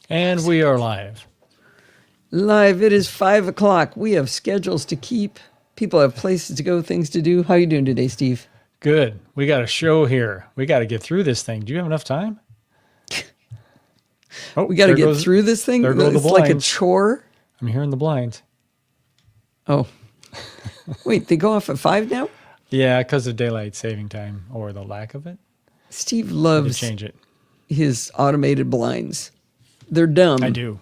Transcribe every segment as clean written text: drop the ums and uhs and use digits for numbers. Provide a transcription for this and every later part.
And we are live. Live. It is 5 o'clock. We have schedules to keep. People have places to go, things to do. How are you doing today, Steve? Good. We got a show here. We got to get through this thing. Do you have enough time? Oh, we got to get through this thing? There go the It's blinds. like a chore. I'm hearing the blinds. Oh. Wait, they go off at 5 now? Yeah, because of daylight saving time or the lack of it. Steve loves change it. His automated blinds. They're dumb. I do.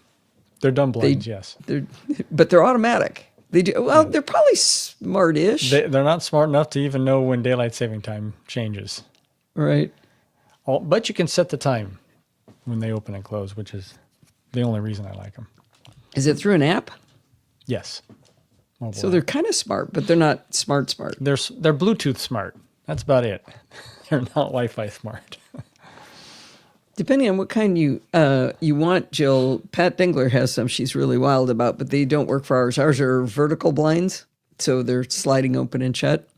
They're dumb blinds, yes. But they're automatic. They do. Well, they're probably smart-ish. They're not smart enough to even know when daylight saving time changes. Right. But you can set the time when they open and close, which is the only reason I like them. Is it through an app? Yes. So they're kind of smart, but they're not smart. They're Bluetooth smart. That's about it. They're not Wi-Fi smart. Depending on what kind you want, Jill, Pat Dingler has some she's really wild about, but they don't work for ours. Ours are vertical blinds, so they're sliding open and shut.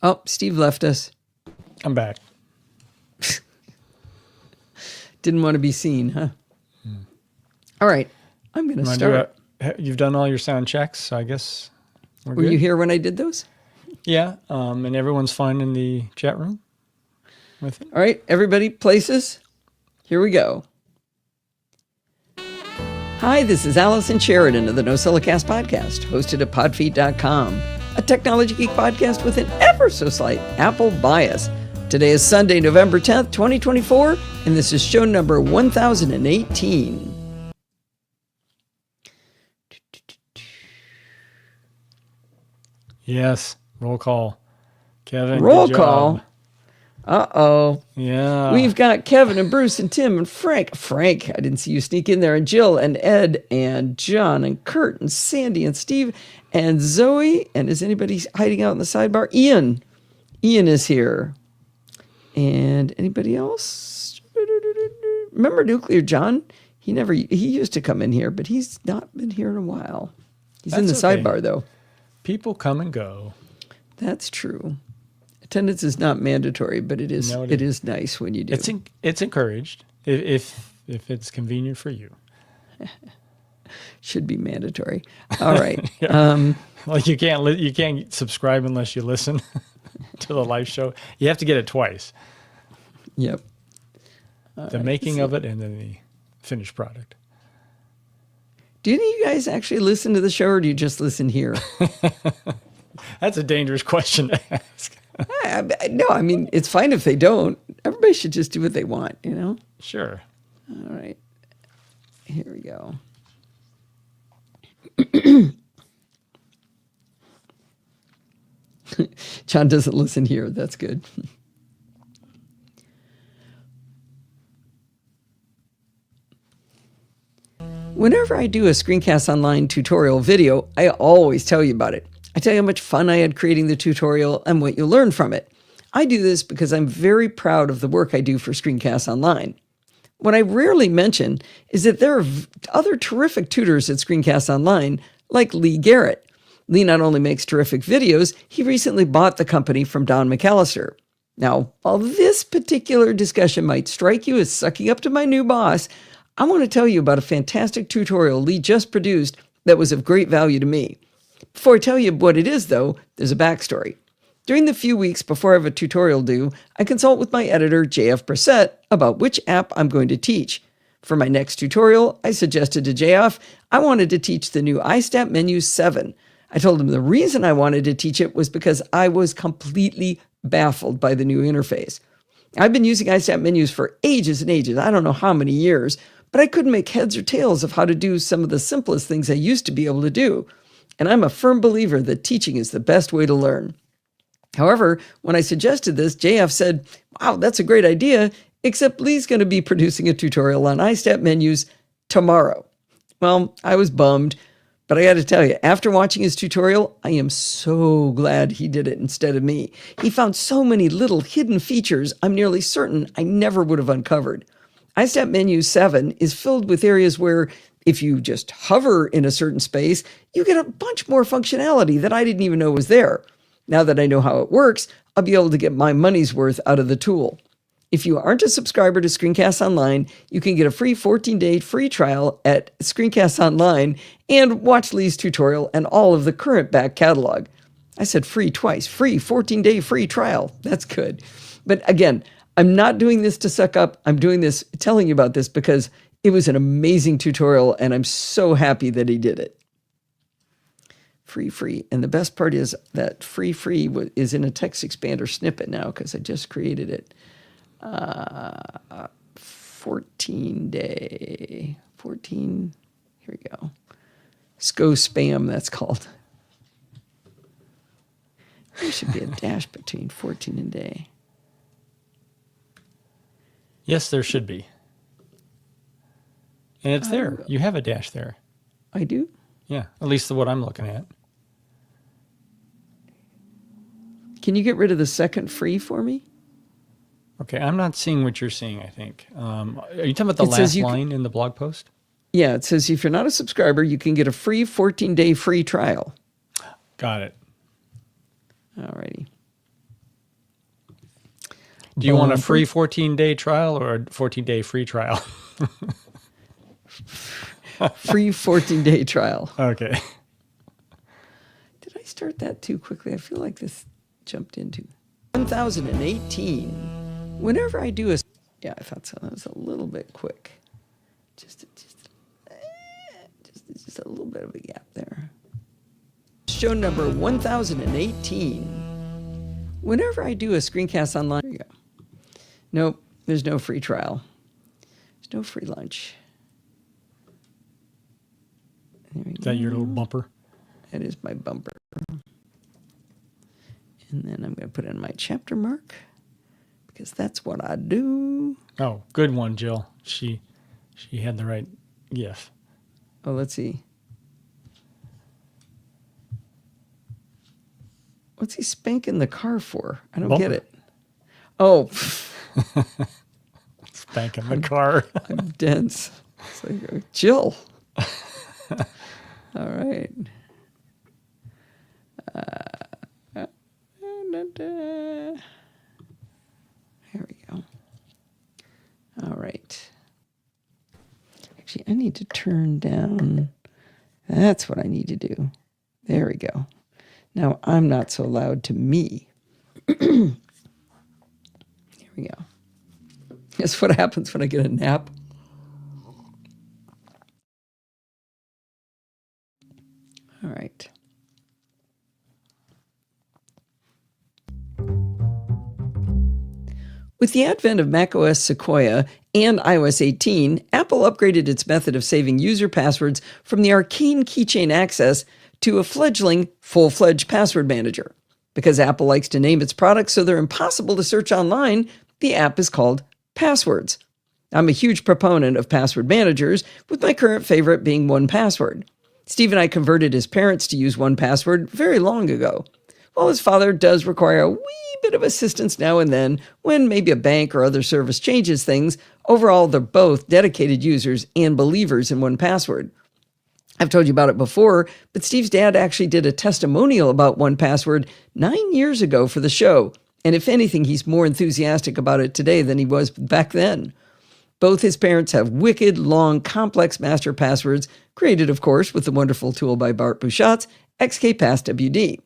Oh, Steve left us. I'm back. Didn't want to be seen, huh? All right, I'm going to start. You've done all your sound checks, so I guess Were you here when I did those? Yeah, and everyone's fine in the chat room with it. All right, everybody, places. Here we go. Hi, this is Allison Sheridan of the NosillaCast podcast, hosted at podfeet.com, a technology geek podcast with an ever so slight Apple bias. Today is Sunday, November 10th, 2024, and this is show number 1018. Yes, roll call. Kevin, roll good call. job. Uh-oh. Yeah. We've got Kevin and Bruce and Tim and Frank. Frank, I didn't see you sneak in there. And Jill and Ed and John and Kurt and Sandy and Steve and Zoe. And is anybody hiding out in the sidebar? Ian. Ian is here. And anybody else? Remember Nuclear John? He used to come in here, but he's not been here in a while. He's in the sidebar, though. People come and go. That's true. Attendance is not mandatory, but it is. It is nice when you do. It's encouraged if it's convenient for you. Should be mandatory. All right. Like you can't subscribe unless you listen to the live show. You have to get it twice. Yep. The making of it and then the finished product. Do any of you guys actually listen to the show, or do you just listen here? That's a dangerous question to ask. No, I mean, it's fine if they don't. Everybody should just do what they want, you know? Sure. All right. Here we go. John doesn't listen here. That's good. Whenever I do a Screencast Online tutorial video, I always tell you about it. I tell you how much fun I had creating the tutorial and what you'll learn from it. I do this because I'm very proud of the work I do for Screencast Online. What I rarely mention is that there are other terrific tutors at Screencast Online, like Lee Garrett. Lee not only makes terrific videos, he recently bought the company from Don McAllister. Now, while this particular discussion might strike you as sucking up to my new boss, I want to tell you about a fantastic tutorial Lee just produced that was of great value to me. Before I tell you what it is, though, there's a backstory. During the few weeks before I have a tutorial due, I consult with my editor, JF Brissett, about which app I'm going to teach. For my next tutorial, I suggested to JF I wanted to teach the new iStat Menu 7. I told him the reason I wanted to teach it was because I was completely baffled by the new interface. I've been using iStat menus for ages and ages, I don't know how many years, but I couldn't make heads or tails of how to do some of the simplest things I used to be able to do. And I'm a firm believer that teaching is the best way to learn. However, when I suggested this, JF said, wow, that's a great idea, except Lee's going to be producing a tutorial on iStat menus tomorrow. Well, I was bummed, but I got to tell you, after watching his tutorial, I am so glad he did it instead of me. He found so many little hidden features I'm nearly certain I never would have uncovered. iStat Menu 7 is filled with areas where if you just hover in a certain space, you get a bunch more functionality that I didn't even know was there. Now that I know how it works, I'll be able to get my money's worth out of the tool. If you aren't a subscriber to Screencast Online, you can get a free 14-day free trial at Screencast Online and watch Lee's tutorial and all of the current back catalog. I said free twice. Free 14-day free trial. That's good. But again, I'm not doing this to suck up. I'm doing this, telling you about this because it was an amazing tutorial and I'm so happy that he did it. Free. And the best part is that free is in a text expander snippet now because I just created it. 14-day. 14. Here we go. SCO spam, that's called. There should be a dash between 14 and day. Yes, there should be. And it's there. You have a dash there. I do? Yeah, at least what I'm looking at. Can you get rid of the second free for me? Okay, I'm not seeing what you're seeing, I think. Are you talking about the last line in the blog post? Yeah, it says if you're not a subscriber, you can get a free 14-day free trial. Got it. Alrighty. Do you want a free 14-day trial or a 14-day free trial? Free 14-day trial. Okay. Did I start that too quickly? I feel like this jumped into 1018. Whenever I do a... Yeah, I thought so. That was a little bit quick. Just a little bit of a gap there. Show number 1018. Whenever I do a Screencast Online... There you go. Nope, there's no free trial. There's no free lunch. Is that your little bumper? That is my bumper. And then I'm going to put in my chapter mark because that's what I do. Oh, good one, Jill. She had the right GIF. Oh, let's see. What's he spanking the car for? I don't get it. Oh. Spanking the car. I'm dense. It's like, Jill. All right. Here we go. All right. Actually, I need to turn down. That's what I need to do. There we go. Now I'm not so loud to me. Here we go. That's what happens when I get a nap. All right. With the advent of macOS Sequoia and iOS 18, Apple upgraded its method of saving user passwords from the arcane keychain access to a fledgling, full-fledged password manager. Because Apple likes to name its products so they're impossible to search online, the app is called Passwords. I'm a huge proponent of password managers, with my current favorite being 1Password. Steve and I converted his parents to use 1Password very long ago. While his father does require a wee bit of assistance now and then when maybe a bank or other service changes things, overall they're both dedicated users and believers in 1Password. I've told you about it before, but Steve's dad actually did a testimonial about 1Password 9 years ago for the show, and if anything, he's more enthusiastic about it today than he was back then. Both his parents have wicked, long, complex master passwords, created, of course, with the wonderful tool by Bart Busschots, XKPassWD.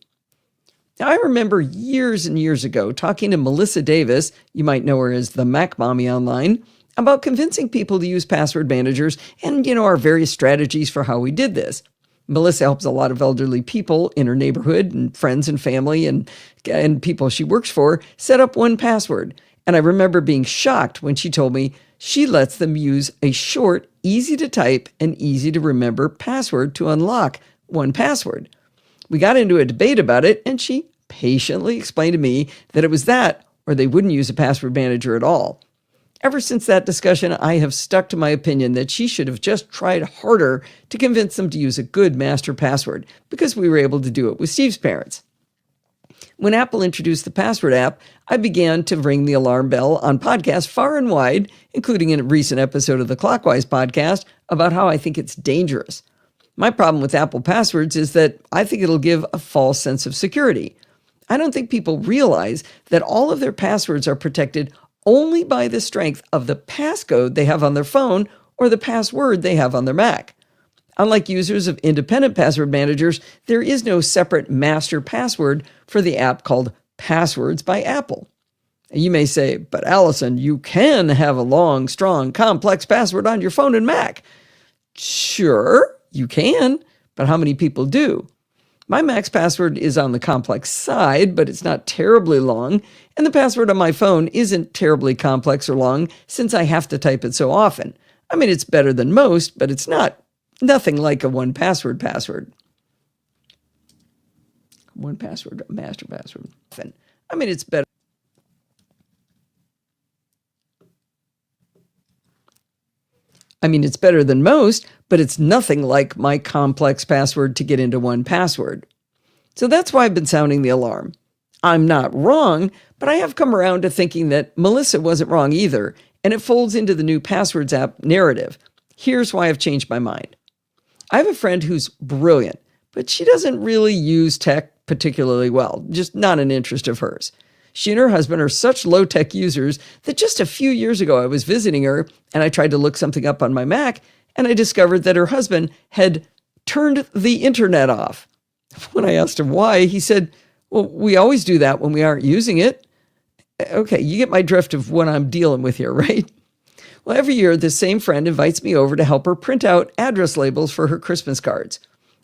Now, I remember years and years ago talking to Melissa Davis, you might know her as the Mac Mommy online, about convincing people to use password managers and, our various strategies for how we did this. Melissa helps a lot of elderly people in her neighborhood and friends and family and people she works for set up 1Password. And I remember being shocked when she told me she lets them use a short, easy to type, and easy to remember password to unlock 1Password. We got into a debate about it, and she patiently explained to me that it was that, or they wouldn't use a password manager at all. Ever since that discussion, I have stuck to my opinion that she should have just tried harder to convince them to use a good master password, because we were able to do it with Steve's parents. When Apple introduced the Password app, I began to ring the alarm bell on podcasts far and wide, including in a recent episode of the Clockwise podcast, about how I think it's dangerous. My problem with Apple Passwords is that I think it'll give a false sense of security. I don't think people realize that all of their passwords are protected only by the strength of the passcode they have on their phone or the password they have on their Mac. Unlike users of independent password managers, there is no separate master password for the app called Passwords by Apple. You may say, but Allison, you can have a long, strong, complex password on your phone and Mac. Sure, you can, but how many people do? My Mac's password is on the complex side, but it's not terribly long, and the password on my phone isn't terribly complex or long since I have to type it so often. I mean, it's better than most, but it's nothing like a 1Password password. 1Password, master password. I mean, it's better. It's better than most, but it's nothing like my complex password to get into 1Password. So that's why I've been sounding the alarm. I'm not wrong, but I have come around to thinking that Melissa wasn't wrong either, and it folds into the new Passwords app narrative. Here's why I've changed my mind. I have a friend who's brilliant, but she doesn't really use tech particularly well, just not an interest of hers. She and her husband are such low-tech users that just a few years ago I was visiting her and I tried to look something up on my Mac and I discovered that her husband had turned the internet off. When I asked him why, he said, well, we always do that when we aren't using it. Okay, you get my drift of what I'm dealing with here, right? Well, every year, this same friend invites me over to help her print out address labels for her Christmas cards.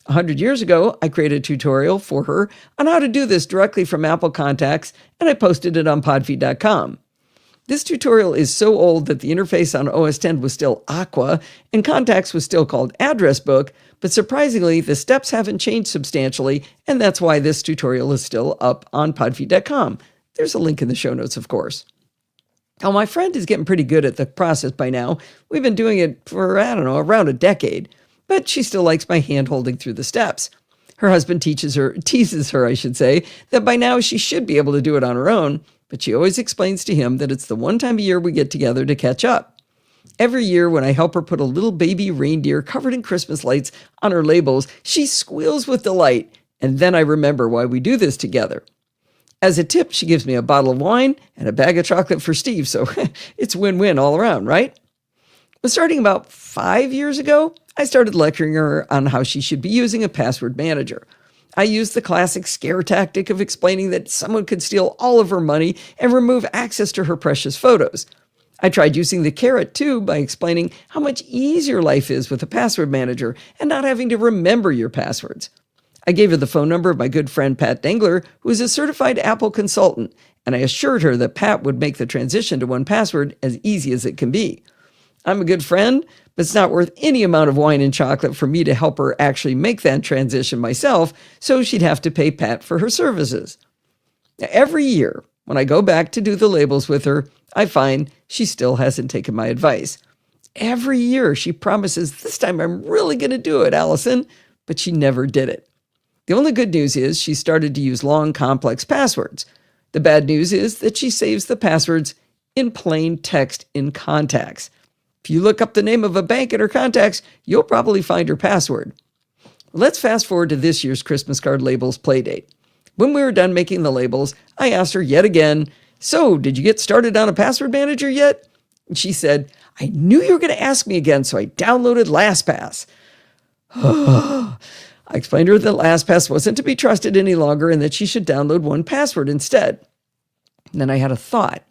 100 years ago, I created a tutorial for her on how to do this directly from Apple Contacts, and I posted it on podfeed.com. This tutorial is so old that the interface on OS X was still Aqua, and Contacts was still called Address Book, but surprisingly, the steps haven't changed substantially, and that's why this tutorial is still up on podfeed.com. There's a link in the show notes, of course. Now, my friend is getting pretty good at the process by now. We've been doing it for, around a decade. But she still likes my hand-holding through the steps. Her husband teases her, that by now she should be able to do it on her own, but she always explains to him that it's the one time a year we get together to catch up. Every year when I help her put a little baby reindeer covered in Christmas lights on her labels, she squeals with delight, and then I remember why we do this together. As a tip, she gives me a bottle of wine and a bag of chocolate for Steve, so it's win-win all around, right? But starting about 5 years ago, I started lecturing her on how she should be using a password manager. I used the classic scare tactic of explaining that someone could steal all of her money and remove access to her precious photos. I tried using the carrot too by explaining how much easier life is with a password manager and not having to remember your passwords. I gave her the phone number of my good friend Pat Dengler, who is a certified Apple consultant, and I assured her that Pat would make the transition to 1Password as easy as it can be. I'm a good friend, but it's not worth any amount of wine and chocolate for me to help her actually make that transition myself, so she'd have to pay Pat for her services. Now, every year, when I go back to do the labels with her, I find she still hasn't taken my advice. Every year, she promises, this time I'm really going to do it, Allison, but she never did it. The only good news is she started to use long, complex passwords. The bad news is that she saves the passwords in plain text in Contacts. If you look up the name of a bank in her contacts, you'll probably find her password. Let's fast forward to this year's Christmas card labels playdate. When we were done making the labels, I asked her yet again, so did you get started on a password manager yet? And she said, I knew you were going to ask me again, so I downloaded LastPass. I explained to her that LastPass wasn't to be trusted any longer and that she should download 1Password instead. And then I had a thought.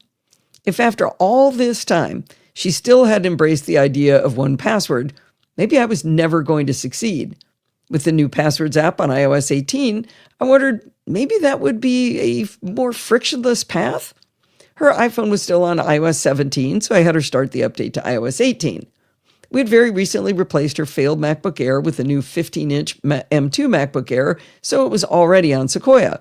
If after all this time, she still had embraced the idea of 1Password, maybe I was never going to succeed. With the new Passwords app on iOS 18, I wondered maybe that would be a more frictionless path. Her iPhone was still on iOS 17, so I had her start the update to iOS 18. We had very recently replaced her failed MacBook Air with a new 15-inch M2 MacBook Air, so it was already on Sequoia.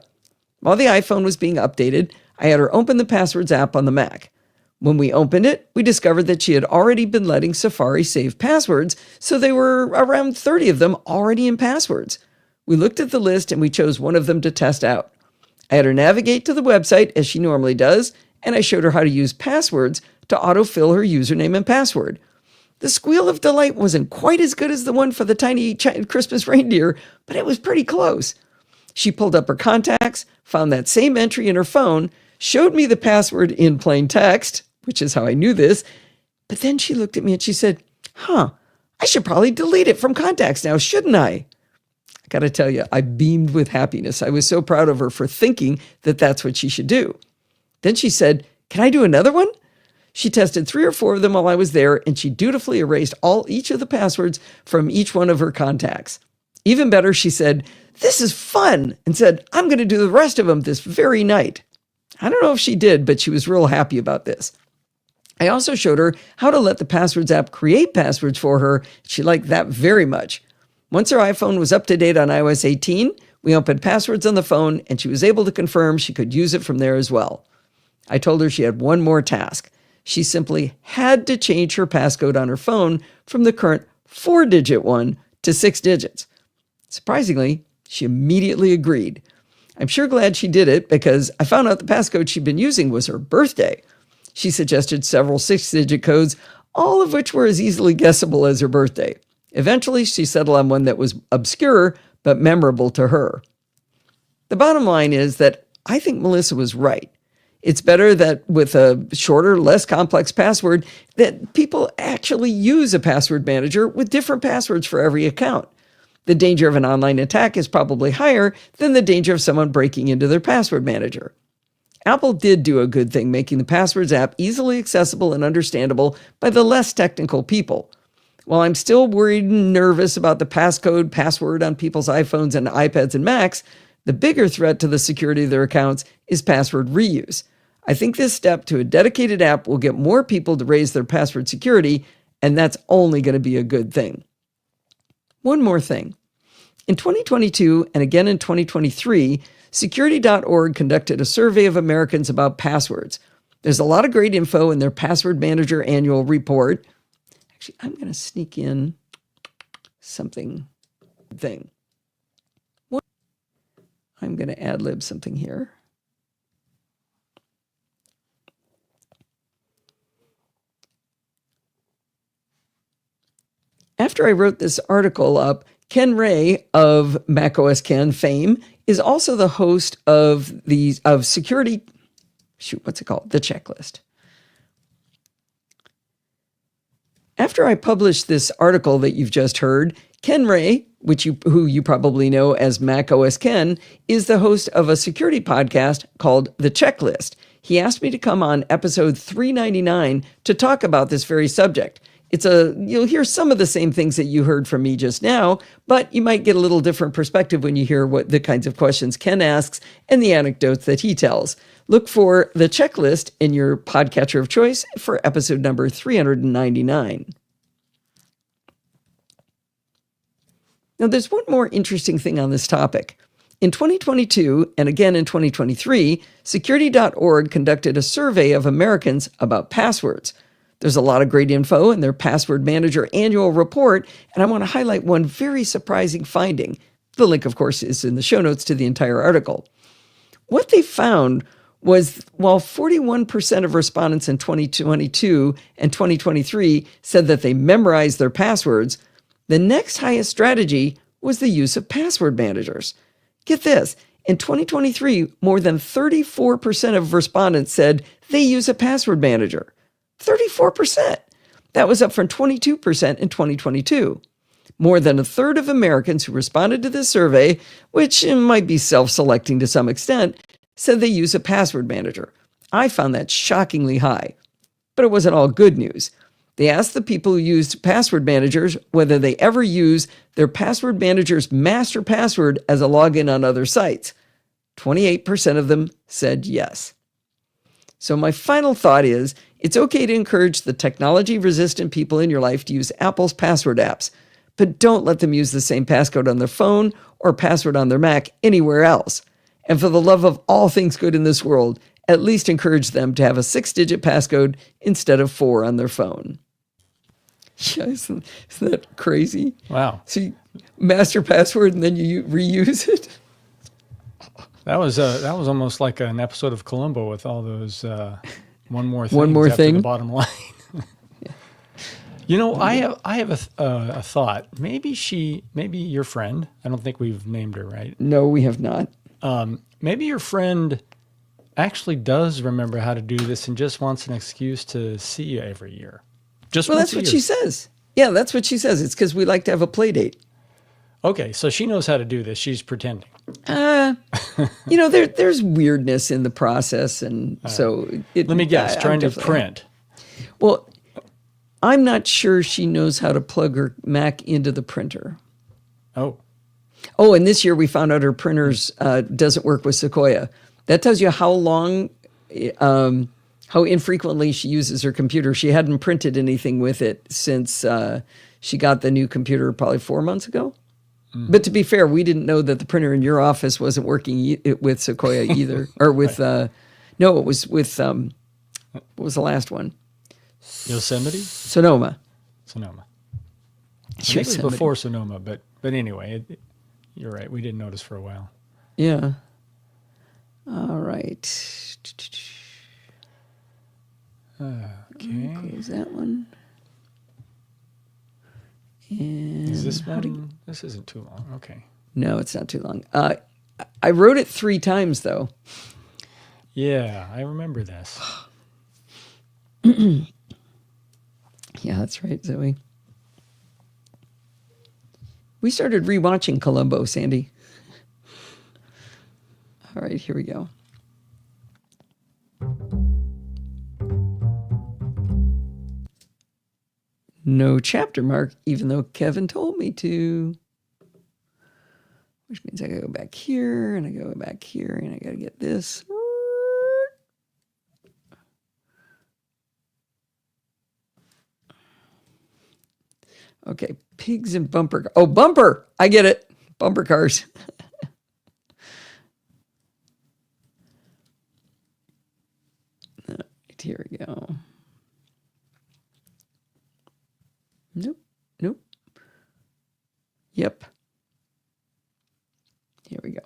While the iPhone was being updated, I had her open the Passwords app on the Mac. When we opened it, we discovered that she had already been letting Safari save passwords, so there were around 30 of them already in passwords. We looked at the list and we chose one of them to test out. I had her navigate to the website as she normally does, and I showed her how to use passwords to autofill her username and password. The squeal of delight wasn't quite as good as the one for the tiny Christmas reindeer, but it was pretty close. She pulled up her contacts, found that same entry in her phone, showed me the password in plain text, which is how I knew this. But then she looked at me and she said, I should probably delete it from contacts now, shouldn't I? I got to tell you, I beamed with happiness. I was so proud of her for thinking that that's what she should do. Then she said, can I do another one? She tested 3 or 4 of them while I was there, and she dutifully erased each of the passwords from each one of her contacts. Even better, she said, this is fun, and said, I'm going to do the rest of them this very night. I don't know if she did, but she was real happy about this. I also showed her how to let the Passwords app create passwords for her. She liked that very much. Once her iPhone was up to date on iOS 18, we opened Passwords on the phone, and she was able to confirm she could use it from there as well. I told her she had one more task. She simply had to change her passcode on her phone from the current 4-digit one to 6 digits. Surprisingly, she immediately agreed. I'm sure glad she did it because I found out the passcode she'd been using was her birthday. She suggested several 6-digit codes, all of which were as easily guessable as her birthday. Eventually, she settled on one that was obscure but memorable to her. The bottom line is that I think Melissa was right. It's better that with a shorter, less complex password, that people actually use a password manager with different passwords for every account. The danger of an online attack is probably higher than the danger of someone breaking into their password manager. Apple did do a good thing making the Passwords app easily accessible and understandable by the less technical people. While I'm still worried and nervous about the password on people's iPhones and iPads and Macs, the bigger threat to the security of their accounts is password reuse. I think this step to a dedicated app will get more people to raise their password security, and that's only going to be a good thing. One more thing. In 2022 and again in 2023, Security.org conducted a survey of Americans about passwords. There's a lot of great info in their Password Manager annual report. Actually, I'm going to sneak in something. I'm going to ad-lib something here. After I wrote this article up, Ken Ray of macOS Ken fame is also the host of The Checklist. After I published this article that you've just heard, Ken Ray, who you probably know as macOS Ken, is the host of a security podcast called The Checklist. He asked me to come on episode 399 to talk about this very subject. You'll hear some of the same things that you heard from me just now, but you might get a little different perspective when you hear what the kinds of questions Ken asks and the anecdotes that he tells. Look for The Checklist in your podcatcher of choice for episode number 399. Now, there's one more interesting thing on this topic. In 2022 and again in 2023, Security.org conducted a survey of Americans about passwords. There's a lot of great info in their Password Manager annual report, and I want to highlight one very surprising finding. The link, of course, is in the show notes to the entire article. What they found was while 41% of respondents in 2022 and 2023 said that they memorized their passwords, the next highest strategy was the use of password managers. Get this, in 2023, more than 34% of respondents said they use a password manager. 34%. That was up from 22% in 2022. More than a third of Americans who responded to this survey, which might be self-selecting to some extent, said they use a password manager. I found that shockingly high. But it wasn't all good news. They asked the people who used password managers whether they ever use their password manager's master password as a login on other sites. 28% of them said yes. So my final thought is, it's okay to encourage the technology-resistant people in your life to use Apple's password apps, but don't let them use the same passcode on their phone or password on their Mac anywhere else. And for the love of all things good in this world, at least encourage them to have a 6-digit passcode instead of 4 on their phone. Yeah, isn't that crazy? Wow. So you master password and then you reuse it? That was almost like an episode of Columbo with all those one more thing. The bottom line. You know, I have a thought. Maybe your friend. I don't think we've named her, right? No, we have not. Maybe your friend actually does remember how to do this and just wants an excuse to see you every year. Well, that's what she says. Yeah, that's what she says. It's because we like to have a play date. Okay, so she knows how to do this. She's pretending. There's weirdness in the process, and so let me guess. Trying to print. Well, I'm not sure she knows how to plug her Mac into the printer. Oh, and this year we found out her printers doesn't work with Sequoia. That tells you how long, how infrequently she uses her computer. She hadn't printed anything with it since she got the new computer probably 4 months ago. Mm. But to be fair, we didn't know that the printer in your office wasn't working with Sequoia either. Or with, it was with, what was the last one? Yosemite? Sonoma. I think it was before Sonoma, but anyway, you're right. We didn't notice for a while. Yeah. All right. Okay. Close that one. And is this one? This isn't too long. Okay. No, it's not too long. I wrote it 3 times, though. Yeah, I remember this. Yeah, that's right, Zoe. We started rewatching Columbo, Sandy. All right, here we go. No chapter mark, even though Kevin told me to. Which means I gotta go back here, and I go back here, and I gotta get this. Okay, pigs and bumper. Oh, bumper! I get it. Bumper cars. Right, here we go. Nope. Yep. Here we go.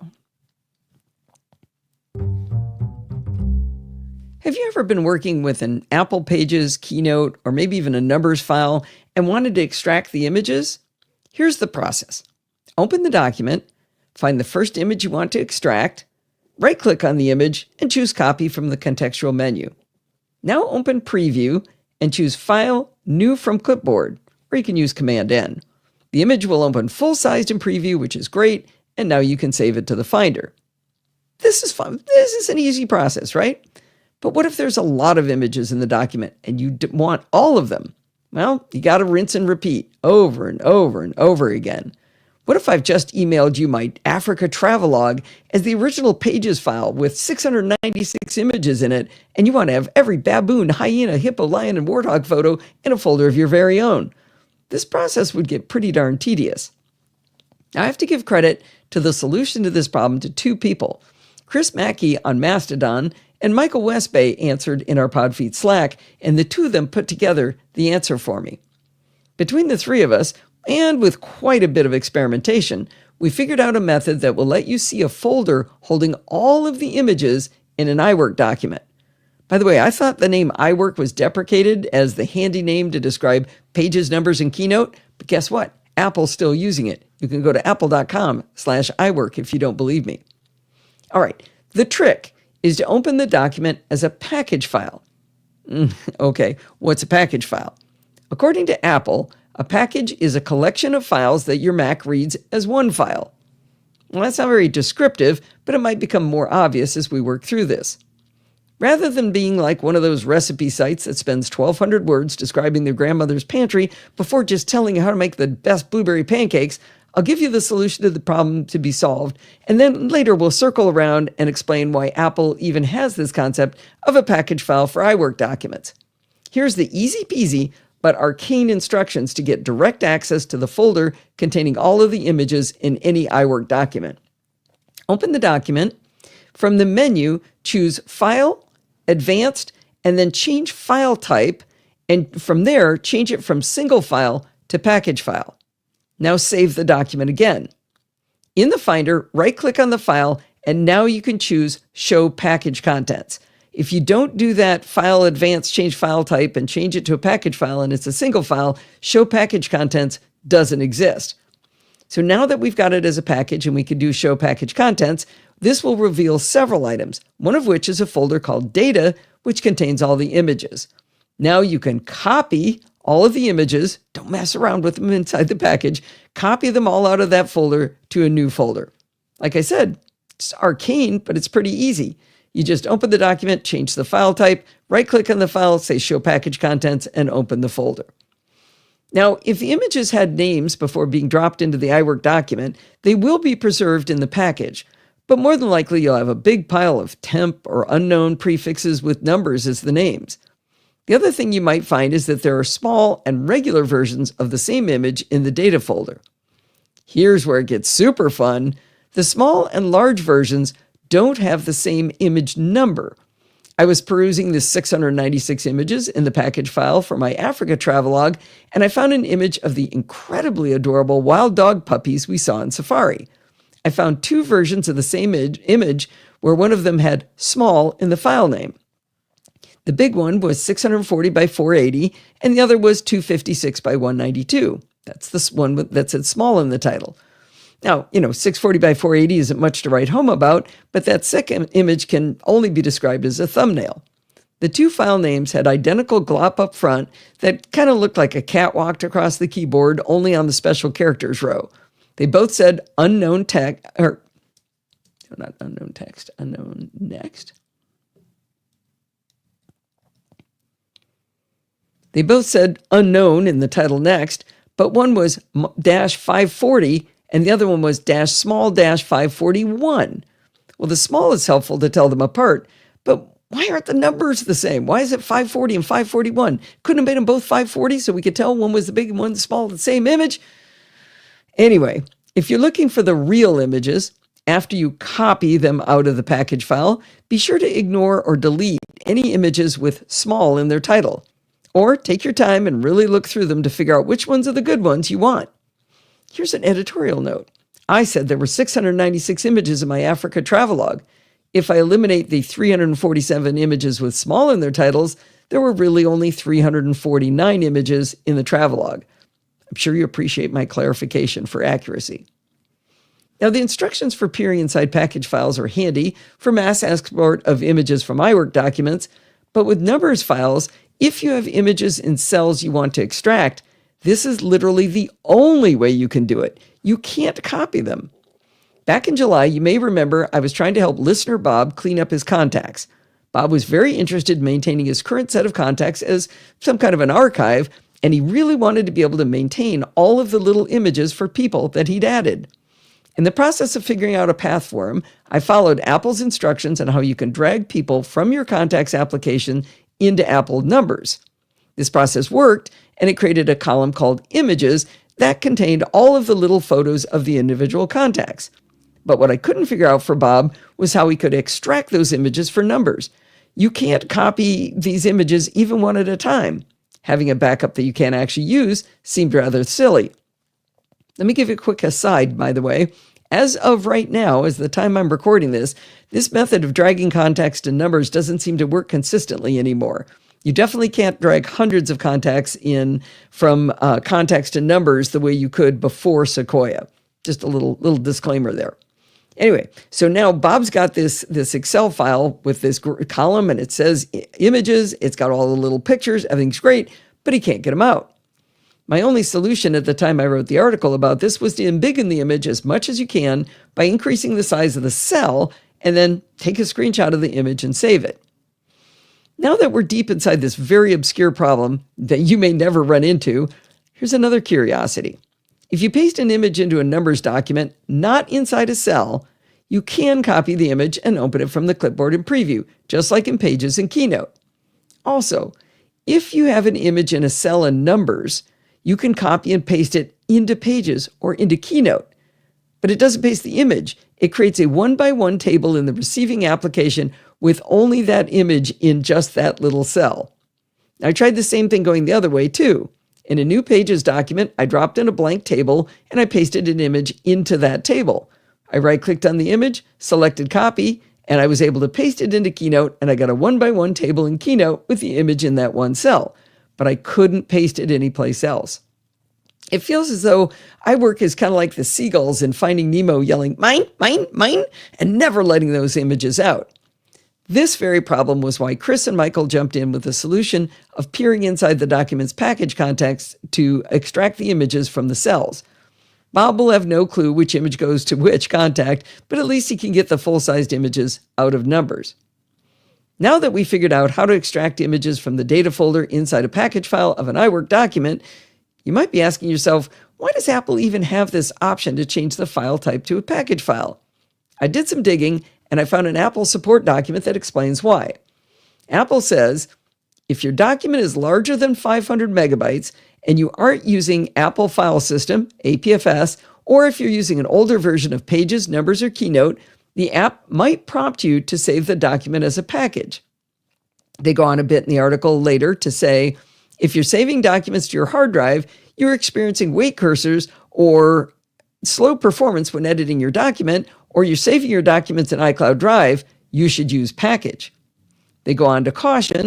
Have you ever been working with an Apple Pages, Keynote, or maybe even a Numbers file and wanted to extract the images? Here's the process. Open the document, find the first image you want to extract, right-click on the image, and choose Copy from the contextual menu. Now open Preview and choose File, New from Clipboard, or you can use Command-N. The image will open full-sized in Preview, which is great, and now you can save it to the Finder. This is fun. This is an easy process, right? But what if there's a lot of images in the document and you want all of them? Well, you got to rinse and repeat over and over and over again. What if I've just emailed you my Africa travelogue as the original Pages file with 696 images in it, and you want to have every baboon, hyena, hippo, lion, and warthog photo in a folder of your very own? This process would get pretty darn tedious. Now, I have to give credit to the solution to this problem to 2 people. Chris Mackey on Mastodon and Michael Westbay answered in our Podfeed Slack, and the 2 of them put together the answer for me. Between the 3 of us, and with quite a bit of experimentation, we figured out a method that will let you see a folder holding all of the images in an iWork document. By the way, I thought the name iWork was deprecated as the handy name to describe Pages, Numbers, and Keynote, but guess what? Apple's still using it. You can go to apple.com/iWork if you don't believe me. All right, the trick is to open the document as a package file. Okay, what's a package file? According to Apple, a package is a collection of files that your Mac reads as one file. Well, that's not very descriptive, but it might become more obvious as we work through this. Rather than being like one of those recipe sites that spends 1,200 words describing their grandmother's pantry before just telling you how to make the best blueberry pancakes, I'll give you the solution to the problem to be solved, and then later we'll circle around and explain why Apple even has this concept of a package file for iWork documents. Here's the easy peasy but arcane instructions to get direct access to the folder containing all of the images in any iWork document. Open the document. From the menu, choose File, Advanced, and then change file type, and from there, change it from single file to package file. Now save the document again. In the Finder, right-click on the file, and now you can choose Show Package Contents. If you don't do that File, Advanced, change file type, and change it to a package file, and it's a single file, Show Package Contents doesn't exist. So now that we've got it as a package and we can do Show Package Contents, This will reveal several items, one of which is a folder called Data, which contains all the images. Now you can copy all of the images, don't mess around with them inside the package, copy them all out of that folder to a new folder. Like I said, it's arcane, but it's pretty easy. You just open the document, change the file type, right-click on the file, say Show Package Contents, and open the folder. Now, if the images had names before being dropped into the iWork document, they will be preserved in the package, but more than likely you'll have a big pile of temp or unknown prefixes with numbers as the names. The other thing you might find is that there are small and regular versions of the same image in the data folder. Here's where it gets super fun. The small and large versions don't have the same image number. I was perusing the 696 images in the package file for my Africa travelogue, and I found an image of the incredibly adorable wild dog puppies we saw in Safari. I found two versions of the same image where one of them had small in the file name. The big one was 640 by 480, and the other was 256 by 192. That's the one that said small in the title. Now, 640 by 480 isn't much to write home about, but that second image can only be described as a thumbnail. The two file names had identical glop up front that kind of looked like a cat walked across the keyboard, only on the special characters row. They both said unknown text, or not unknown text, unknown next. They both said unknown in the title next, but one was -540 and the other one was -541. Well, the small is helpful to tell them apart, but why aren't the numbers the same? Why is it 540 and 541? Couldn't have made them both 540 so we could tell one was the big and one the small, the same image? Anyway, if you're looking for the real images, after you copy them out of the package file, be sure to ignore or delete any images with small in their title. Or take your time and really look through them to figure out which ones are the good ones you want. Here's an editorial note. I said there were 696 images in my Africa travelogue. If I eliminate the 347 images with small in their titles, there were really only 349 images in the travelogue. I'm sure you appreciate my clarification for accuracy. Now, the instructions for peering inside package files are handy for mass export of images from iWork documents, but with numbers files, if you have images in cells you want to extract, this is literally the only way you can do it. You can't copy them. Back in July, you may remember I was trying to help listener Bob clean up his contacts. Bob was very interested in maintaining his current set of contacts as some kind of an archive, and he really wanted to be able to maintain all of the little images for people that he'd added. In the process of figuring out a path for him, I followed Apple's instructions on how you can drag people from your contacts application into Apple Numbers. This process worked, and it created a column called Images that contained all of the little photos of the individual contacts. But what I couldn't figure out for Bob was how he could extract those images for numbers. You can't copy these images even one at a time. Having a backup that you can't actually use seemed rather silly. Let me give you a quick aside, by the way. As of right now, as the time I'm recording this method of dragging contacts to numbers doesn't seem to work consistently anymore. You definitely can't drag hundreds of contacts in from contacts to numbers the way you could before Sequoia. Just a little disclaimer there. Anyway, so now Bob's got this Excel file with this column, and it says images. It's got all the little pictures. Everything's great, but he can't get them out. My only solution at the time I wrote the article about this was to embiggen the image as much as you can by increasing the size of the cell and then take a screenshot of the image and save it. Now that we're deep inside this very obscure problem that you may never run into, here's another curiosity. If you paste an image into a numbers document, not inside a cell, you can copy the image and open it from the clipboard in Preview, just like in Pages and Keynote. Also, if you have an image in a cell in Numbers, you can copy and paste it into Pages or into Keynote. But it doesn't paste the image. It creates a one-by-one table in the receiving application with only that image in just that little cell. I tried the same thing going the other way too. In a new Pages document, I dropped in a blank table and I pasted an image into that table. I right-clicked on the image, selected copy, and I was able to paste it into Keynote, and I got a one-by-one table in Keynote with the image in that one cell. But I couldn't paste it anyplace else. It feels as though iWork is kind of like the seagulls in Finding Nemo yelling, mine, mine, mine, and never letting those images out. This very problem was why Chris and Michael jumped in with a solution of peering inside the document's package context to extract the images from the cells. Bob will have no clue which image goes to which contact, but at least he can get the full-sized images out of numbers. Now that we figured out how to extract images from the data folder inside a package file of an iWork document, you might be asking yourself, why does Apple even have this option to change the file type to a package file? I did some digging, and I found an Apple support document that explains why. Apple says, if your document is larger than 500 megabytes and you aren't using Apple File System, APFS, or if you're using an older version of Pages, Numbers, or Keynote, the app might prompt you to save the document as a package. They go on a bit in the article later to say, if you're saving documents to your hard drive, you're experiencing weight cursors or slow performance when editing your document, or you're saving your documents in iCloud Drive, you should use Package. They go on to caution,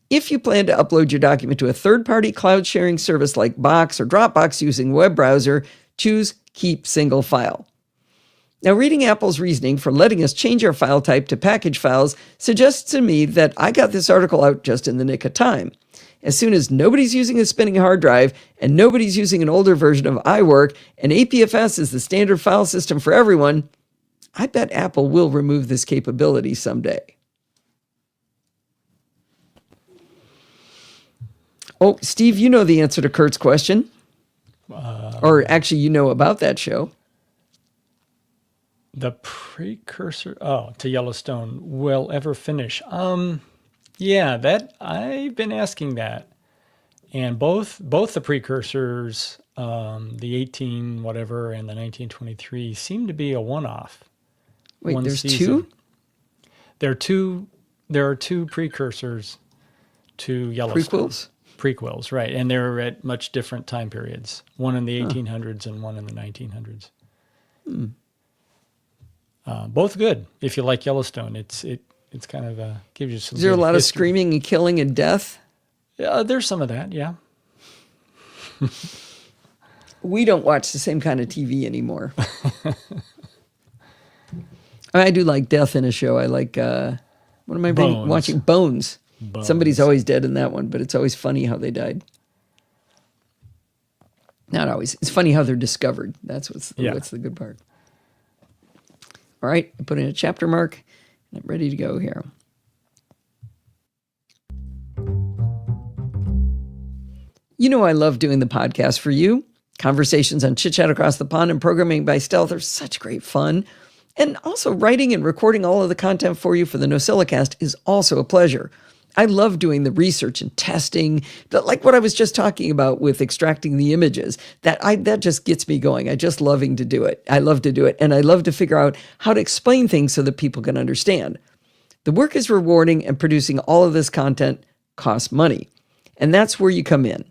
if you plan to upload your document to a third-party cloud sharing service like Box or Dropbox using a web browser, choose Keep Single File. Now, reading Apple's reasoning for letting us change our file type to package files suggests to me that I got this article out just in the nick of time. As soon as nobody's using a spinning hard drive and nobody's using an older version of iWork and APFS is the standard file system for everyone, I bet Apple will remove this capability someday. Oh, Steve, you know the answer to Kurt's question. Or actually, you know about that show. The precursor, to Yellowstone will ever finish. Yeah, that I've been asking that, and both the precursors, the 18 whatever and the 1923, seem to be a one-off. Wait, there's two? There are two precursors to Yellowstone. Prequels, right, and they're at much different time periods. One in the 1800s and one in the 1900s. Both good if you like Yellowstone. It's kind of gives you some. Is there a lot of screaming and killing and death? There's some of that, yeah. We don't watch the same kind of TV anymore. I do like death in a show. I like, what am I watching? Bones. Somebody's always dead in that one, but it's always funny how they died. Not always. It's funny how they're discovered. That's what's the good part. All right, I put in a chapter mark, and I'm ready to go here. You know I love doing the podcast for you. Conversations on Chit Chat Across the Pond and Programming by Stealth are such great fun. And also writing and recording all of the content for you for the NosillaCast is also a pleasure. I love doing the research and testing, like what I was just talking about with extracting the images. That just gets me going. I just loving to do it. I love to do it, and I love to figure out how to explain things so that people can understand. The work is rewarding, and producing all of this content costs money, and that's where you come in.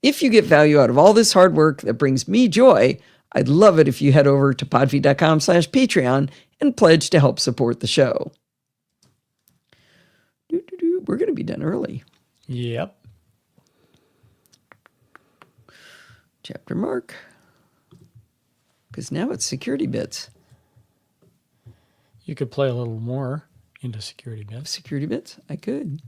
If you get value out of all this hard work that brings me joy, I'd love it if you head over to podfeed.com/Patreon and pledge to help support the show. We're going to be done early. Yep. Chapter mark. Because now it's security bits. You could play a little more into security bits. Security bits? I could.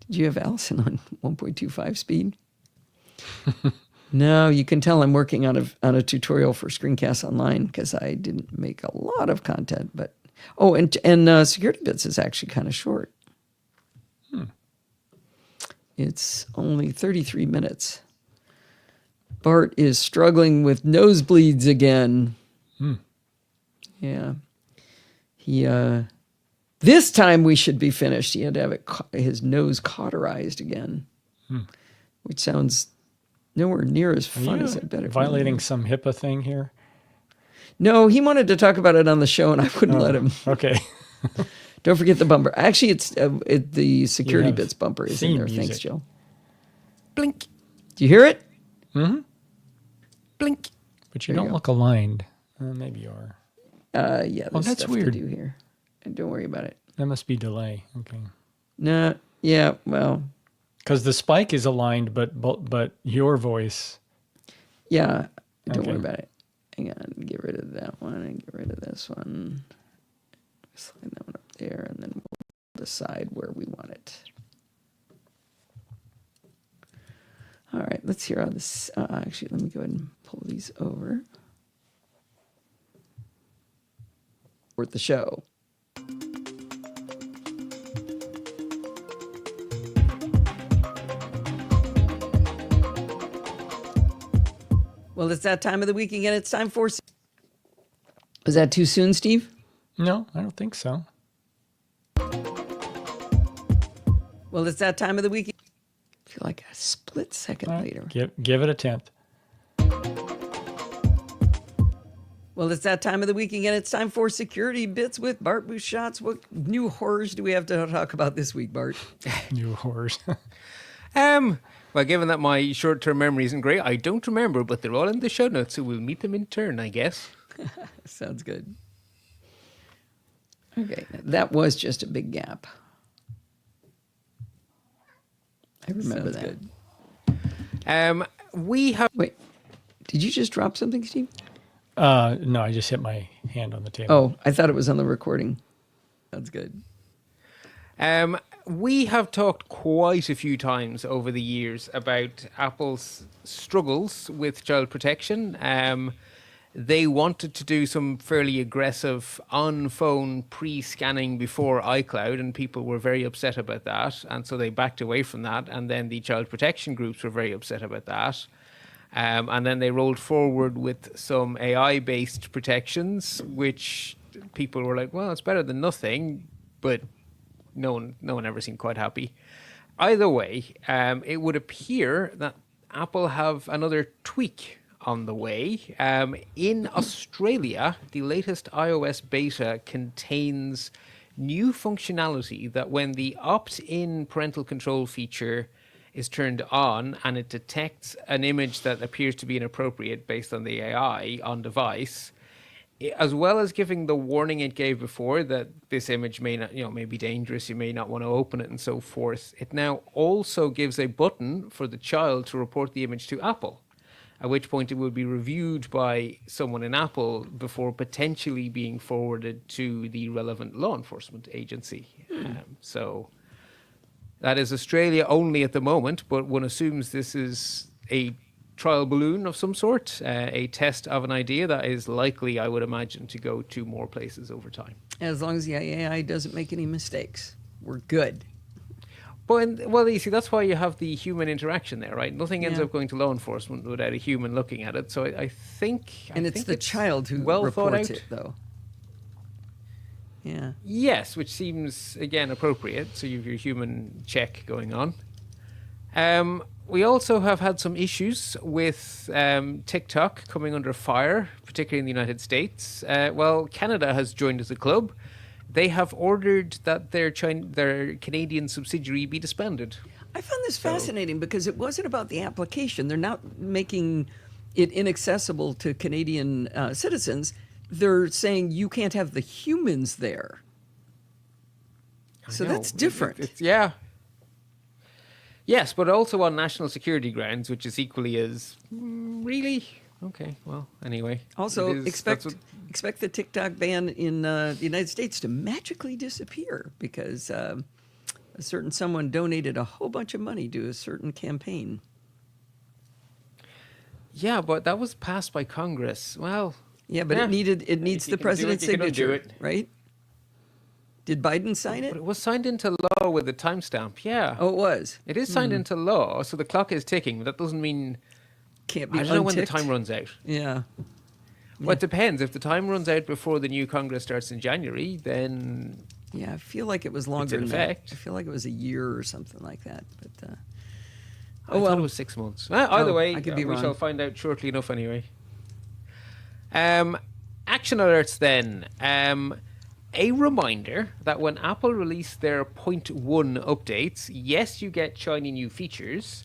Did you have Allison on 1.25 speed? No, you can tell I'm working on a tutorial for Screencast Online because I didn't make a lot of content, but and Security Bits is actually kind of short. It's only 33 minutes. Bart is struggling with nosebleeds again. Yeah. He this time we should be finished. He had to have his nose cauterized again, which sounds nowhere near as fun as I bet it. Violating some HIPAA thing here. No, he wanted to talk about it on the show, and I wouldn't let him. Okay. Don't forget the bumper. Actually, it's the Security Bits bumper is in there. Music. Thanks, Jill. Blink. Do you hear it? Mm-hmm. Blink. But you don't look aligned. Maybe you are. Yeah, there's that's stuff weird. to do here. And don't worry about it. That must be delay. Okay. No, yeah, well. Because the spike is aligned, but your voice. Yeah, don't Okay. worry about it. Hang on, get rid of that one and get rid of this one. Slide that one up there, and then we'll decide where we want it. All right, let's hear how this. Actually, let me go ahead and pull these over. Worth the show. Well, it's that time of the week again. It's time for. Was that too soon, Steve? No, I don't think so. Well, it's that time of the week. I feel like a split second All right, later. give it a tenth. Well, it's that time of the week again. It's time for Security Bits with Bart Bouchatz. What new horrors do we have to talk about this week, Bart? New horrors. Well, given that my short-term memory isn't great, I don't remember, but they're all in the show notes, so we'll meet them in turn, I guess. Sounds good. Okay, that was just a big gap. I remember Sounds that. We have Wait, did you just drop something, Steve? No, I just hit my hand on the table. Oh, I thought it was on the recording. Sounds good. we have talked quite a few times over the years about Apple's struggles with child protection. They wanted to do some fairly aggressive on-phone pre-scanning before iCloud, and people were very upset about that, and so they backed away from that. And then the child protection groups were very upset about that. And then they rolled forward with some AI-based protections, which people were like, well, it's better than nothing, but no one ever seemed quite happy. Either way, it would appear that Apple have another tweak on the way. In Australia, the latest iOS beta contains new functionality that when the opt-in parental control feature is turned on and it detects an image that appears to be inappropriate based on the AI on device, as well as giving the warning it gave before that this image may not, may be dangerous, you may not want to open it and so forth, it now also gives a button for the child to report the image to Apple, at which point it will be reviewed by someone in Apple before potentially being forwarded to the relevant law enforcement agency. So that is Australia only at the moment, but one assumes this is a trial balloon of some sort, a test of an idea that is likely, I would imagine, to go to more places over time. As long as the AI doesn't make any mistakes, we're good. But, well, you see, that's why you have the human interaction there, right? Nothing ends Yeah. up going to law enforcement without a human looking at it. So I think... And it's the child who well thought reports out. it, though. Yeah. Yes, which seems, again, appropriate. So you have your human check going on. We also have had some issues with TikTok coming under fire, particularly in the United States. Well, Canada has joined as a club. They have ordered that their Canadian subsidiary be disbanded. I found this fascinating because it wasn't about the application. They're not making it inaccessible to Canadian citizens. They're saying you can't have the humans there. So I know. that's different. It's yeah. Yes, but also on national security grounds, which is equally as really okay. Well, anyway. Also, it is- expect that's what- expect the TikTok ban in the United States to magically disappear because a certain someone donated a whole bunch of money to a certain campaign. Yeah, but that was passed by Congress. Well, Yeah, but it needs If the you can do president's it, you can undo signature, it. right? Did Biden sign but it? it was signed into law with a timestamp. Yeah. Oh, it was. It is signed into law, so the clock is ticking. But that doesn't mean Can't be I don't know when the unticked. time runs out. Yeah. Well, it depends. If the time runs out before the new Congress starts in January, then Yeah, I feel like it was longer in than that. effect. I feel like it was a year or something like that. But I thought it was 6 months. Well, either way, I could be we wrong. shall find out shortly enough anyway. Action alerts then. A reminder that when Apple released their 0.1 updates, yes, you get shiny new features,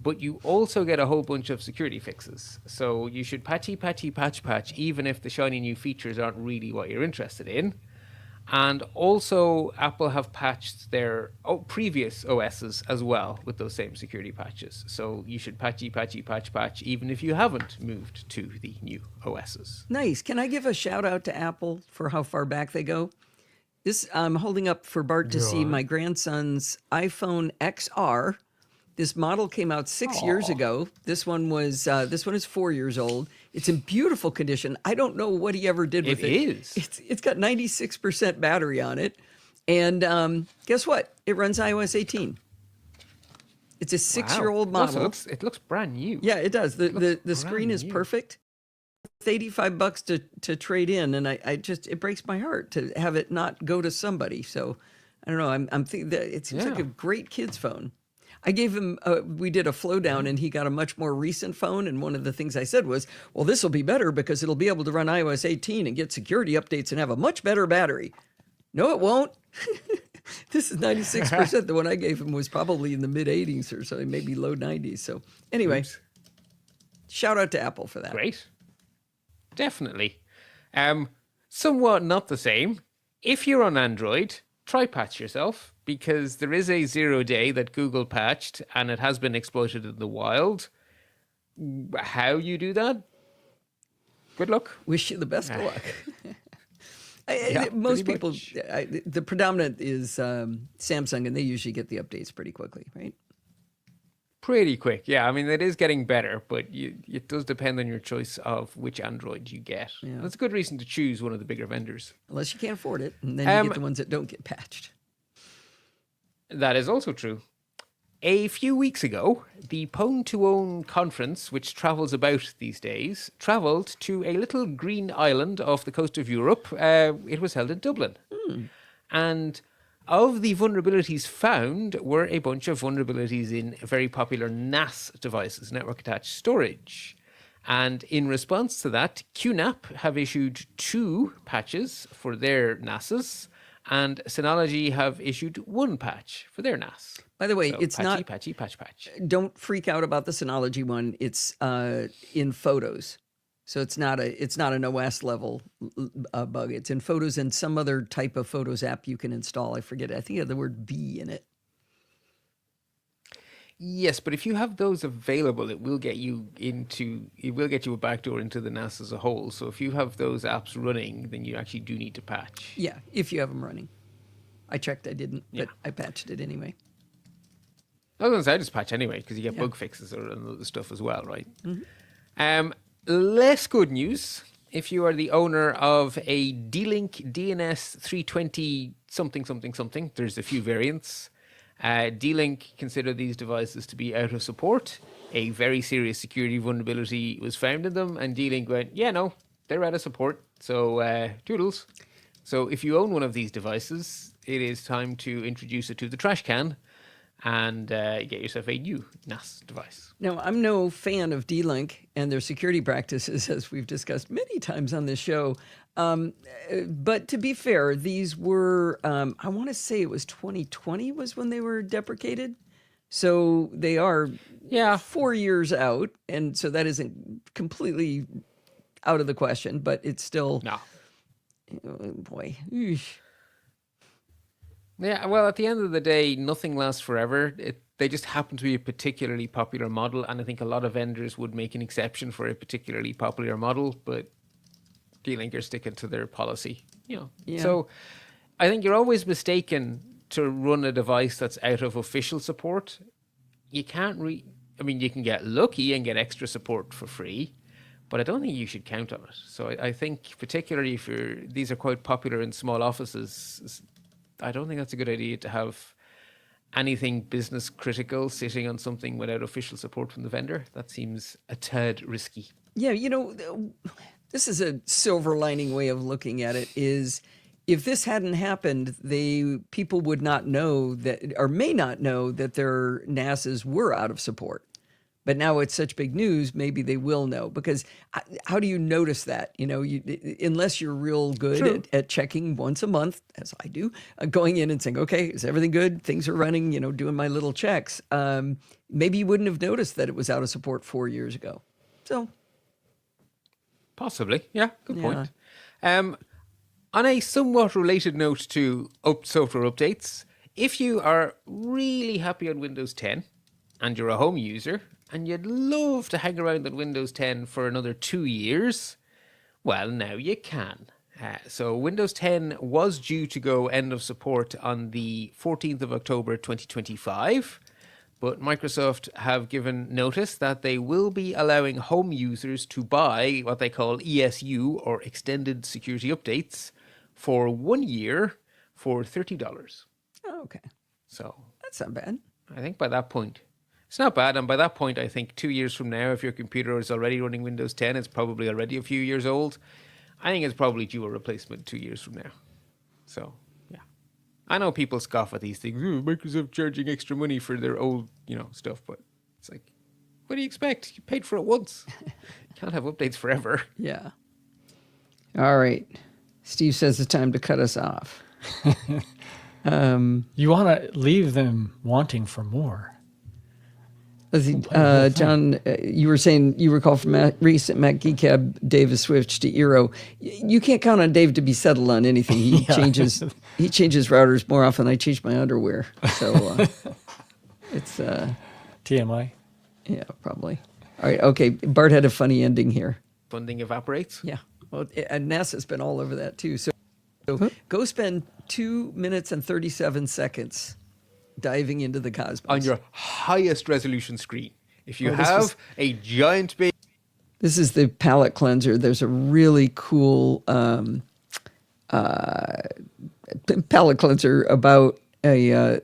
but you also get a whole bunch of security fixes. So you should patch, even if the shiny new features aren't really what you're interested in. And also, Apple have patched their previous OSs as well with those same security patches. So you should patch, even if you haven't moved to the new OSs. Nice. Can I give a shout out to Apple for how far back they go? This I'm holding up for Bart to see my grandson's iPhone XR. This model came out 6 years ago. This one is 4 years old. It's in beautiful condition. I don't know what he ever did with it. It is. It's got 96% battery on it, and guess what? It runs iOS 18. It's a 6-year-old Wow. model. Also, it looks brand new. Yeah, it does. The screen brand is new. perfect. It's $85 to trade in, and I just it breaks my heart to have it not go to somebody. So I don't know. I'm thinking that it seems like a great kid's phone. I gave him, we did a flow down and he got a much more recent phone. And one of the things I said was, well, this will be better because it'll be able to run iOS 18 and get security updates and have a much better battery. No, it won't. This is 96%. The one I gave him was probably in the mid 80s or so, maybe low 90s. So anyway, shout out to Apple for that. Great. Definitely. Somewhat not the same. If you're on Android, try patch yourself, because there is a 0-day that Google patched and it has been exploited in the wild. How you do that? Good luck. Wish you the best of luck. Yeah, Most pretty people, much. the predominant is Samsung, and they usually get the updates pretty quickly, right? Pretty quick. Yeah, I mean, it is getting better, but it does depend on your choice of which Android you get. Yeah. That's a good reason to choose one of the bigger vendors. Unless you can't afford it, and then you get the ones that don't get patched. That is also true. A few weeks ago, the Pwn to Own conference, which travels about these days, travelled to a little green island off the coast of Europe. It was held in Dublin. And of the vulnerabilities found were a bunch of vulnerabilities in very popular NAS devices, network attached storage. And in response to that, QNAP have issued 2 patches for their NASs, and Synology have issued 1 patch for their NAS. By the way, So it's not. patch. Don't freak out about the Synology one. It's in Photos, so it's not an OS level bug. It's in Photos and some other type of Photos app you can install. I forget it. I think it had the word B in it. Yes, but if you have those available, it will get you a backdoor into the NAS as a whole. So if you have those apps running, then you actually do need to patch. Yeah, if you have them running. I checked, I didn't, but Yeah. I patched it anyway. I was going to say I just patch anyway, because you get Yeah. bug fixes and other stuff as well, right? Less good news if you are the owner of a D-Link DNS 320 something. There's a few variants. D-Link consider these devices to be out of support. A very serious security vulnerability was found in them, and D-Link went, yeah, no, they're out of support. So toodles. So if you own one of these devices, it is time to introduce it to the trash can and get yourself a new NAS device. Now, I'm no fan of D-Link and their security practices, as we've discussed many times on this show. But to be fair, these were, I want to say it was 2020 was when they were deprecated. So they are 4 years out. And so that isn't completely out of the question, but it's still, No. oh boy. Eesh. Yeah, well, at the end of the day, nothing lasts forever. They just happen to be a particularly popular model, and I think a lot of vendors would make an exception for a particularly popular model, but D-Link are sticking to their policy, Yeah. So I think you're always mistaken to run a device that's out of official support. You can't you can get lucky and get extra support for free, but I don't think you should count on it. So I think particularly if these are quite popular in small offices, I don't think that's a good idea to have anything business critical sitting on something without official support from the vendor. That seems a tad risky. Yeah, this is a silver lining way of looking at it is if this hadn't happened, people would not know that, or may not know that their NASs were out of support. But now it's such big news, maybe they will know, because how do you notice that? Unless you're real good at checking once a month, as I do, going in and saying, okay, is everything good? Things are running, doing my little checks. Maybe you wouldn't have noticed that it was out of support 4 years ago. So Possibly. Yeah, good point. On a somewhat related note to software updates, if you are really happy on Windows 10 and you're a home user and you'd love to hang around on Windows 10 for another 2 years, well, now you can. So Windows 10 was due to go end of support on the 14th of October 2025, but Microsoft have given notice that they will be allowing home users to buy what they call ESU, or Extended Security Updates, for 1 year for $30. Oh, okay. So That's not bad. I think by that point, it's not bad. And by that point, I think 2 years from now, if your computer is already running Windows 10, it's probably already a few years old. I think it's probably due a replacement 2 years from now. So, yeah. I know people scoff at these things. "Oh, Microsoft charging extra money for their old, stuff." But it's like, what do you expect? You paid for it once. You can't have updates forever. Yeah. All right. Steve says it's time to cut us off. You want to leave them wanting for more. Let's see, John, you were saying you recall from recent Mac Geek Cab, Dave has switched to Eero. You can't count on Dave to be settled on anything. He changes routers more often than I change my underwear. So it's TMI. Yeah, probably. All right. Okay. Bart had a funny ending here. Funding evaporates. Yeah. Well, and NASA's been all over that too. So go spend 2 minutes and 37 seconds diving into the cosmos. On your highest resolution screen. If you have a giant big... This is the palette cleanser. There's a really cool palette cleanser about it's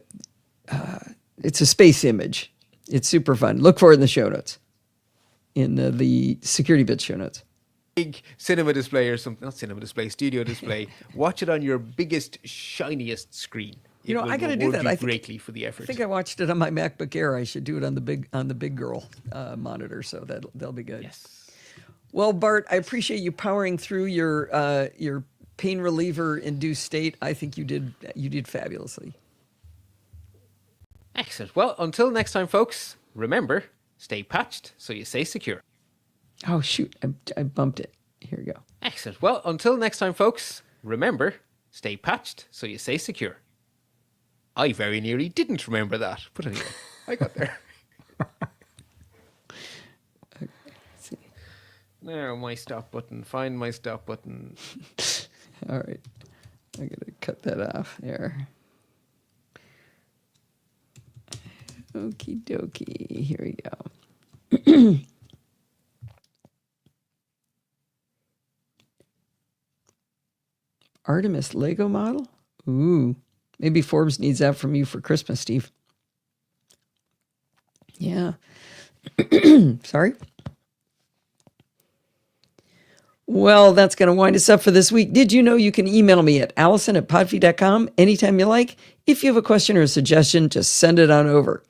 a space image. It's super fun. Look for it in the show notes, in the Security Bits show notes. Big cinema display or something, not cinema display, studio display. Watch it on your biggest, shiniest screen. I got to do that. I think greatly for the effort. I think I watched it on my MacBook Air. I should do it on the big girl monitor, so that'll be good. Yes. Well, Bart, I appreciate you powering through your pain reliever induced state. I think you did fabulously. Excellent. Well, until next time, folks. Remember, stay patched so you stay secure. Oh shoot! I bumped it. Here we go. Excellent. Well, until next time, folks. Remember, stay patched so you stay secure. I very nearly didn't remember that, but anyway, I got there. Okay, let's see. Now, my stop button. Find my stop button. All right, I'm gonna cut that off there. Okie dokie. Here we go. Artemis Lego model? Ooh. Maybe Forbes needs that from you for Christmas, Steve. Yeah. Sorry. Well, that's going to wind us up for this week. Did you know you can email me at allison@podfeed.com anytime you like? If you have a question or a suggestion, just send it on over.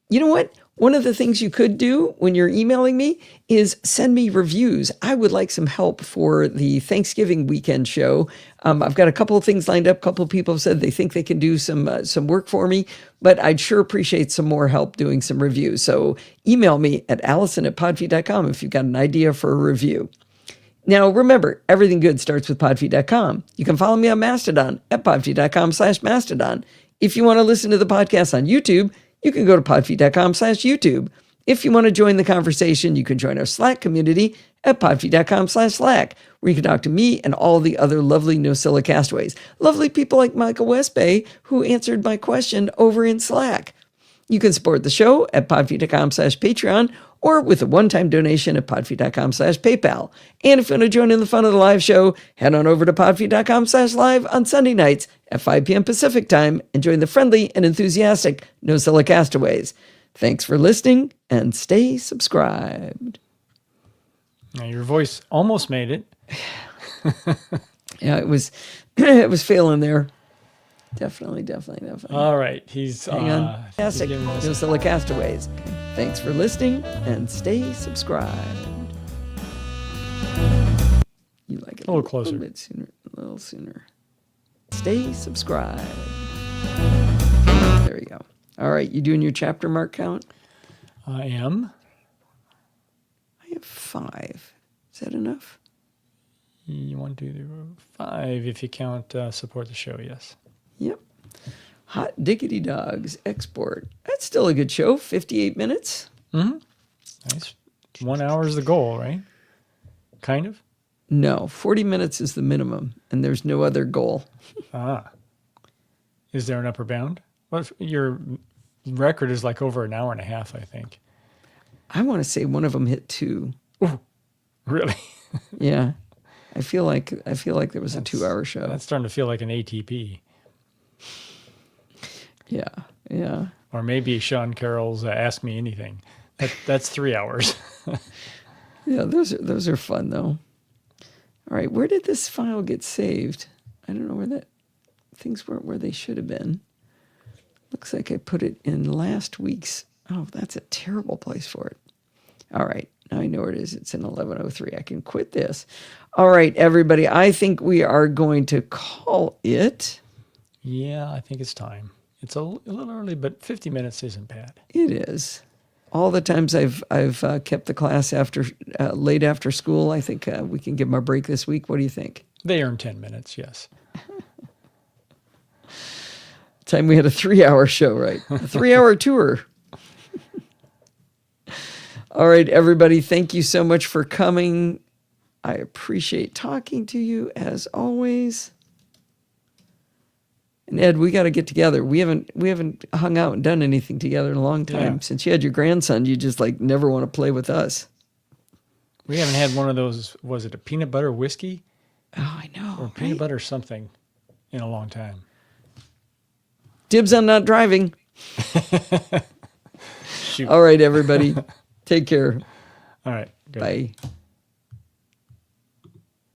You know what? One of the things you could do when you're emailing me is send me reviews. I would like some help for the Thanksgiving weekend show. I've got a couple of things lined up. A couple of people have said they think they can do some work for me, but I'd sure appreciate some more help doing some reviews. So email me at allison@podfeed.com if you've got an idea for a review. Now, remember, everything good starts with podfeed.com. You can follow me on Mastodon at podfeed.com/Mastodon. If you want to listen to the podcast on YouTube, you can go to podfeed.com/YouTube. If you want to join the conversation, you can join our Slack community at podfeed.com/Slack, where you can talk to me and all the other lovely Nosilla castaways. Lovely people like Michael Westbay, who answered my question over in Slack. You can support the show at podfeed.com/Patreon or with a one-time donation at podfeed.com/PayPal. And if you want to join in the fun of the live show, head on over to podfeed.com/live on Sunday nights at 5 p.m. Pacific time and join the friendly and enthusiastic Nosilla castaways. Thanks for listening and stay subscribed. Now, your voice almost made it. Yeah, it was failing there. Definitely. All right. He's Hang on. Fantastic. giving us- Nosilla castaways. Thanks for listening and stay subscribed. You like it A little closer. A little sooner. Stay subscribed. There you go. All right, you doing your chapter mark count? I am. I have 5. Is that enough? 1, 2, 3, 4, 5 if you count support the show, yes. Yep. Hot Diggity Dogs Export. That's still a good show. 58 minutes. Nice. 1 hour is the goal, right? Kind of? No, 40 minutes is the minimum, and there's no other goal. Is there an upper bound? Well, your record is like over an hour and a half, I think. I want to say one of them hit 2. Ooh, really? Yeah. I feel like there was a 2-hour show. That's starting to feel like an ATP. Yeah. Yeah. Or maybe Sean Carroll's Ask Me Anything. That's 3 hours. Yeah, those are fun though. All right, where did this file get saved? I don't know where things weren't where they should have been. Looks like I put it in last week's. Oh, that's a terrible place for it. All right, now I know where it is. It's in 1103. I can quit this. All right, everybody, I think we are going to call it. Yeah, I think it's time. It's a little early, but 50 minutes isn't bad. It is. All the times I've kept the class late after school, I think we can give them a break this week. What do you think? They earn 10 minutes, yes. Time we had a 3-hour show, right? A 3-hour tour. All right, everybody, thank you so much for coming. I appreciate talking to you as always. And Ed, we got to get together. We haven't hung out and done anything together in a long time. Yeah. Since you had your grandson, you just like never want to play with us. We haven't had one of those, was it a peanut butter whiskey? Oh, I know. Or peanut butter something in a long time. Dibs on not driving. Shoot. All right, everybody. Take care. All right. Good. Bye.